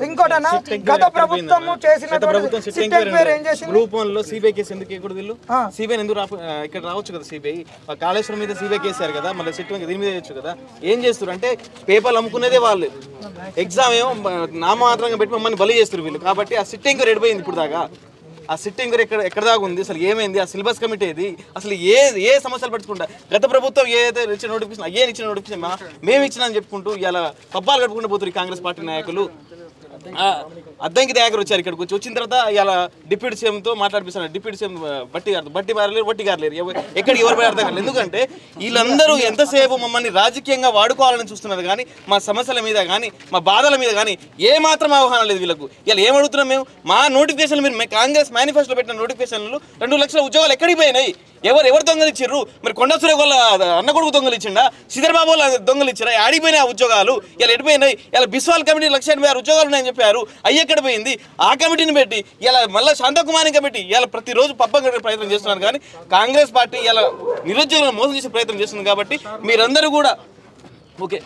ఇంకోటనా గత ప్రభుత్వం చేసిన గ్రూప్ 1 లో సిబిఐ కేసు ఎందుకు ఇక్కడ వీళ్ళు సిబిఐ ఎందుకు ఇక్కడ రావచ్చు కదా సిబిఐ కాళేశ్వరం మీద సిబిఐ కేసారు కదా మళ్ళీ సిట్ దీని మీద చేయొచ్చు కదా ఏం చేస్తారు అంటే పేపర్లు అమ్ముకునేదే వాళ్ళు ఎగ్జామ్ ఏమో నామమాత్రంగా పెట్టి మమ్మల్ని బలి చేస్తారు వీళ్ళు కాబట్టి ఆ సిట్ ఎంక్వైరీ ఎడిపోయింది ఇప్పుడు దాకా ఆ సిట్ ఎంక్వైరీ ఎక్కడ దాకా ఉంది అసలు ఏమైంది ఆ సిలబస్ కమిటీ ఏది అసలు ఏ సమస్యలు పట్టుకుంటా గత ప్రభుత్వం ఏదైతే ఇచ్చిన నోటిఫికేషన్ ఇచ్చిన నోటిఫికేషన్ మేము ఇచ్చినా అని చెప్పుకుంటూ ఇలా పబ్బాలు కట్టుకుంటూ పోతారు కాంగ్రెస్ పార్టీ నాయకులు అద్దంకి దగ్గర వచ్చారు ఇక్కడికి వచ్చిన తర్వాత ఇలా డిప్యూటీ సీఎంతో మాట్లాడిపిస్తున్నారు డిప్యూటీ సీఎం బట్టి గారు లేరు ఎక్కడికి ఎవరు అర్థం కాలేదు ఎందుకంటే వీళ్ళందరూ ఎంతసేపు మమ్మల్ని రాజకీయంగా వాడుకోవాలని చూస్తున్నారు కానీ మా సమస్యల మీద కానీ మా బాధల మీద కానీ ఏమాత్రం అవగాహన లేదు వీళ్ళకు ఇలా ఏం అడుగుతున్నాం మేము మా నోటిఫికేషన్లు మీరు కాంగ్రెస్ మేనిఫెస్టోలో పెట్టిన నోటిఫికేషన్లు 2 లక్షల ఉద్యోగాలు ఎక్కడికి పోయినాయి ఎవరు దొంగలు ఇచ్చారు మరి కొండ సురేగోళ్ళ అన్న కొడుకు దొంగలు ఇచ్చిండా శ్రీధర్బాబు దొంగలు ఇచ్చారా ఆడిపోయినాయి ఆ ఉద్యోగాలు ఇలా ఎడిపోయినాయి ఇలా బిస్వాల్ కమిటీ 186 ఉద్యోగాలు ఉన్నాయని చెప్పారు అయ్యి ఎక్కడ పోయింది ఆ కమిటీని పెట్టి ఇలా మళ్ళీ శాంతకుమారిని కమిటీ ఇలా ప్రతిరోజు పబ్బం కట్టే ప్రయత్నం చేస్తున్నారు కానీ కాంగ్రెస్ పార్టీ ఇలా నిరుద్యోగులను మోసం చేసే ప్రయత్నం చేస్తుంది కాబట్టి మీరందరూ కూడా ఓకే